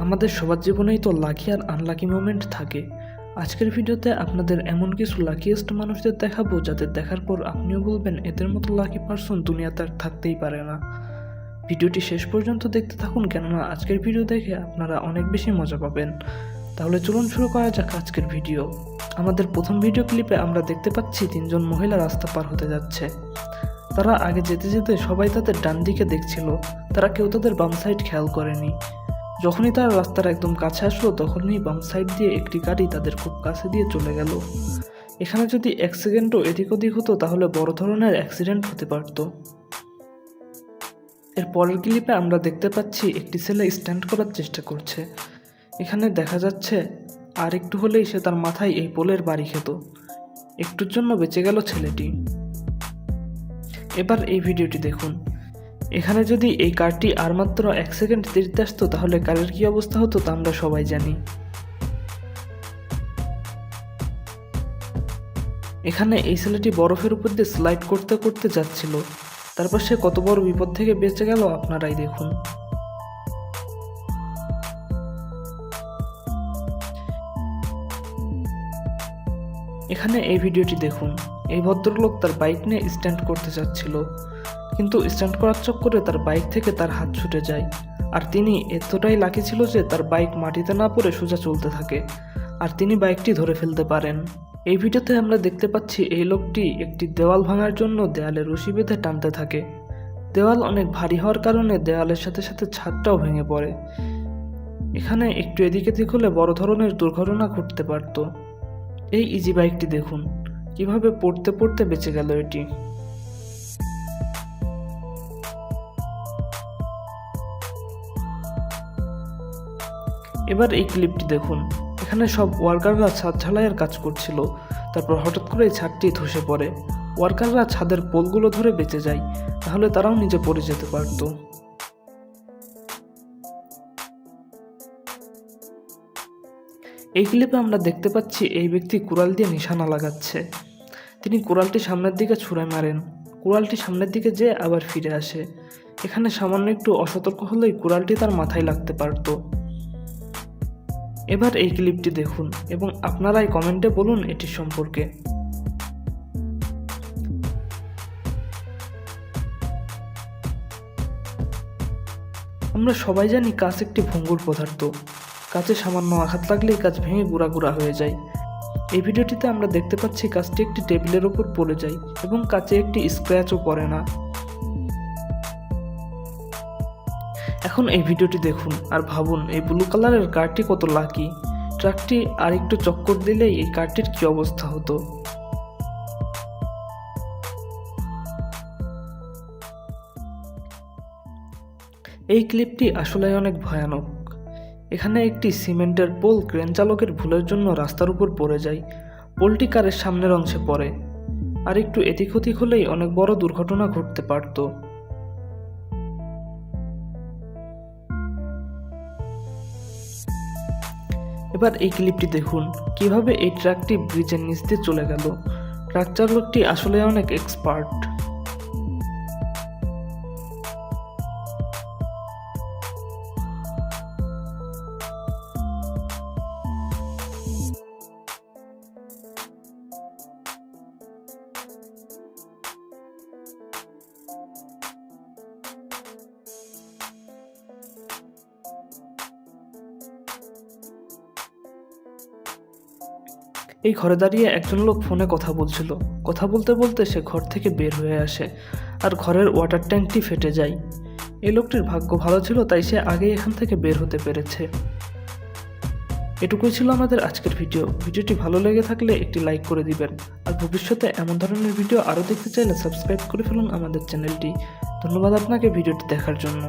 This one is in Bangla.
আমাদের সবার জীবনেই তো লাকি আর আনলাকি মোমেন্ট থাকে। আজকের ভিডিওতে আপনাদের এমন কিছু লাকিয়েস্ট মানুষদের দেখাবো যাদের দেখার পর আপনিও বলবেন এদের মতো লাকি পারসন দুনিয়াতে আর থাকতেই পারে না। ভিডিওটি শেষ পর্যন্ত দেখতে থাকুন, কেননা আজকের ভিডিও দেখে আপনারা অনেক বেশি মজা পাবেন। তাহলে চলুন শুরু করা যাক আজকের ভিডিও। আমাদের প্রথম ভিডিও ক্লিপে আমরা দেখতে পাচ্ছি তিনজন মহিলা রাস্তা পার হতে যাচ্ছে। তারা আগে যেতে যেতে সবাই তাদের ডান দিকে দেখছিল, তারা কেউ তাদের বাম সাইড খেয়াল করেনি। যখনই তারা রাস্তার একদম কাছে আসলো তখনই বাম সাইড দিয়ে একটি গাড়ি তাদের খুব কাছে দিয়ে চলে গেল। এখানে যদি এক সেকেন্ডও এদিক ওদিক হতো তাহলে বড় ধরনের অ্যাক্সিডেন্ট হতে পারত। এর পরের ক্লিপে আমরা দেখতে পাচ্ছি একটি ছেলে স্ট্যান্ড করার চেষ্টা করছে। এখানে দেখা যাচ্ছে আর একটু হলেই সে তার মাথায় এই পোলের বাড়ি খেত। একটুর জন্য বেঁচে গেল ছেলেটি। এবার এই ভিডিওটি দেখুন। এখানে যদি এই কারটি আর মাত্র 1 সেকেন্ড দেরিতে আসতো তাহলে কারের কি অবস্থা হতো তা আমরা সবাই জানি। এখানে এই ছেলেটি বরফের উপর দিয়ে স্লাইড করতে করতে যাচ্ছিল, তারপর সে কত বড় বিপদ থেকে বেঁচে গেল আপনারাই দেখুন। এখানে এই ভিডিওটি দেখুন। এই ভদ্রলোক তার বাইক নিয়ে স্ট্যান্ড করতে যাচ্ছিল, কিন্তু স্ট্যান্ড করার চক্করে তার বাইক থেকে তার হাত ছুটে যায়। আর তিনি এতটাই লাকি ছিল যে তার বাইক মাটিতে না পড়ে সোজা চলতে থাকে, আর তিনি বাইকটি ধরে ফেলতে পারেন। এই ভিডিওতে আমরা দেখতে পাচ্ছি এই লোকটি একটি দেওয়াল ভাঙার জন্য দেয়ালে রশি বেঁধে টানতে থাকে। দেওয়াল অনেক ভারী হওয়ার কারণে দেওয়ালের সাথে সাথে ছাদটাও ভেঙে পড়ে। এখানে একটু এদিকে দিক হলে বড় ধরনের দুর্ঘটনা ঘটতে পারত। এই ইজি বাইকটি দেখুন কিভাবে পড়তে পড়তে বেঁচে গেল এটি। এবার এই ক্লিপটি দেখুন। এখানে সব ওয়ার্কাররা ছাদ ঢালাইয়ের কাজ করছিল, তারপর হঠাৎ করে ছাদটি ধসে পড়ে। ওয়ার্কাররা ছাদের পোলগুলো ধরে বেঁচে যায়, তাহলে তারাও নিজে পড়ে যেতে পারত। এই ক্লিপে আমরা দেখতে পাচ্ছি এই ব্যক্তি কুড়াল দিয়ে নিশানা লাগাচ্ছে। তিনি কুড়ালটি সামনের দিকে ছুঁড়ে মারেন, কুড়ালটি সামনের দিকে যেয়ে আবার ফিরে আসে। এখানে সামান্য একটু অসতর্ক হলেই কুড়ালটি তার মাথায় লাগতে পারত। এবার এই ক্লিপটি দেখুন এবং আপনারাই কমেন্টে বলুন এটির সম্পর্কে। আমরা সবাই জানি কাঁচ একটি ভঙ্গুর পদার্থ। কাঁচে সামান্য আঘাত লাগলেই কাঁচ ভেঙে গুঁড়া গুঁড়া হয়ে যায়। এই ভিডিওটিতে আমরা দেখতে পাচ্ছি কাঁচটি একটি টেবিলের উপর পড়ে যায় এবং কাঁচে একটি স্ক্র্যাচও পড়ে না। এখন এই ভিডিওটি দেখুন আর ভাবুন এই ব্লু কালারের কারটি কত লাকি। ট্রাকটি আর একটু চক্কর দিলেই এই কারটির কি অবস্থা হতো। এই ক্লিপটি আসলে অনেক ভয়ানক। এখানে একটি সিমেন্টের পোল ক্রেন চালকের ভুলের জন্য রাস্তার উপর পড়ে যায়। পোলটি কারের সামনের অংশে পড়ে, আর একটু এদিক ওদিক হলেই অনেক বড় দুর্ঘটনা ঘটতে পারত। এবার এই ক্লিপটি দেখুন কিভাবে এই ট্রাকটি ব্রিজের নিচ দিয়ে চলে গেল। ট্রাক চালকটি আসলে অনেক এক্সপার্ট। এই ঘরে দাঁড়িয়ে একজন লোক ফোনে কথা বলছিল। কথা বলতে বলতে সে ঘর থেকে বের হয়ে আসে, আর ঘরের ওয়াটার ট্যাঙ্কটি ফেটে যায়। এই লোকটির ভাগ্য ভালো ছিল, তাই সে আগেই এখান থেকে বের হতে পেরেছে। এটুকুই ছিল আমাদের আজকের ভিডিও। ভিডিওটি ভালো লেগে থাকলে একটি লাইক করে দিবেন, আর ভবিষ্যতে এমন ধরনের ভিডিও আরও দেখতে চাইলে সাবস্ক্রাইব করে ফেলুন আমাদের চ্যানেলটি। ধন্যবাদ আপনাকে ভিডিওটি দেখার জন্য।